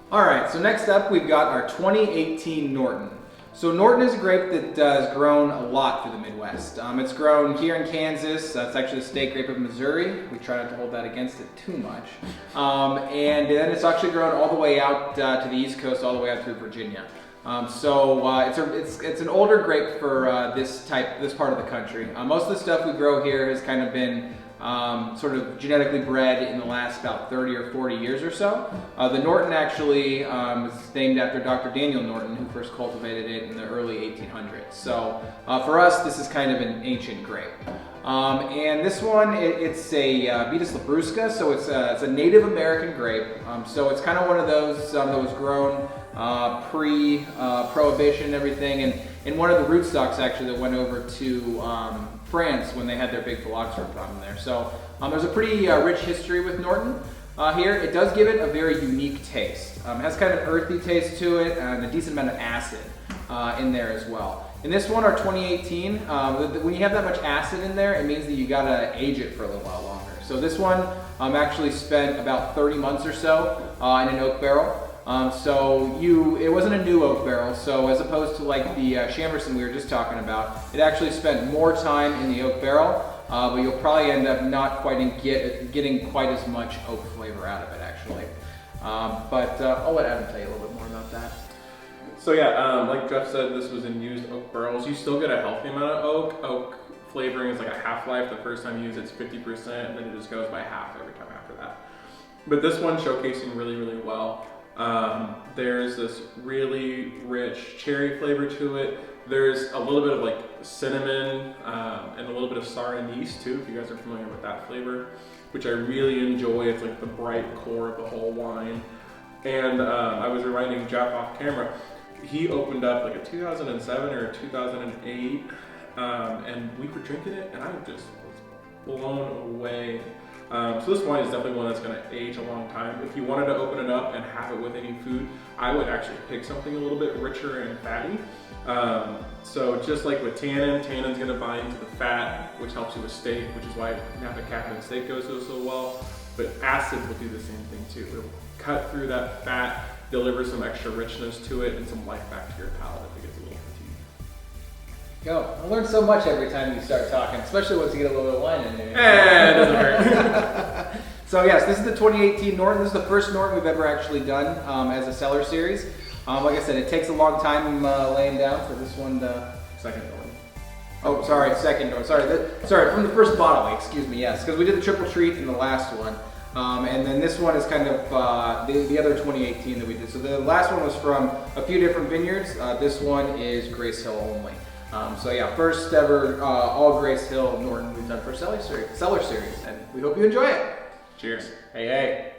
All right, so next up we've got our 2018 Norton. So Norton is a grape that has grown a lot through the Midwest. It's grown here in Kansas. It's actually the state grape of Missouri. We try not to hold that against it too much. And then it's actually grown all the way out to the East Coast, all the way out through Virginia. It's an older grape for this part of the country. Most of the stuff we grow here has kind of been sort of genetically bred in the last about 30 or 40 years or so. The Norton actually is named after Dr. Daniel Norton, who first cultivated it in the early 1800s. So for us, this is kind of an ancient grape. And this one, it's a Vitis labrusca, so it's a Native American grape. So it's kind of one of those that was grown pre-prohibition and everything, and one of the rootstocks actually that went over to France when they had their big phylloxera problem there. So there's a pretty rich history with Norton here. It does give it a very unique taste. It has kind of an earthy taste to it and a decent amount of acid in there as well. In this one, our 2018, when you have that much acid in there, it means that you gotta age it for a little while longer. So this one actually spent about 30 months or so in an oak barrel. It wasn't a new oak barrel, so as opposed to like the Chamberson we were just talking about, it actually spent more time in the oak barrel, but you'll probably end up not quite getting quite as much oak flavor out of it actually. I'll let Adam tell you a little bit more about that. So yeah, like Jeff said, this was in used oak barrels. You still get a healthy amount of oak. Oak flavoring is like a half-life. The first time you use it's 50%, and then it just goes by half every time after that. But this one's showcasing really, really well. There's this really rich cherry flavor to it. There's a little bit of like cinnamon and a little bit of sour anise too, if you guys are familiar with that flavor, which I really enjoy. It's like the bright core of the whole wine. And I was reminding Jeff off camera, he opened up like a 2007 or a 2008, and we were drinking it, and I just was blown away. So this wine is definitely one that's going to age a long time. If you wanted to open it up and have it with any food, I would actually pick something a little bit richer and fatty. So just like with tannин's going to bind to the fat, which helps you with steak, which is why Napa Captain steak goes so well. But acid will do the same thing too. It'll cut through that fat, deliver some extra richness to it, and some life back to your palate if it gets a little fatigued. Go. I learn so much every time you start talking, especially once you get a little bit of wine in there. It doesn't hurt. So yes, this is the 2018 Norton. This is the first Norton we've ever actually done as a cellar series. Like I said, it takes a long time laying down for this one. Second Norton. Oh, sorry, second Norton. Sorry, from the first bottle, excuse me, yes. Because we did the triple treat in the last one. And then this one is kind of the other 2018 that we did. So the last one was from a few different vineyards. This one is Grace Hill only. So yeah, first ever all Grace Hill Norton we've done for Cellar Series, and we hope you enjoy it. Cheers. Hey.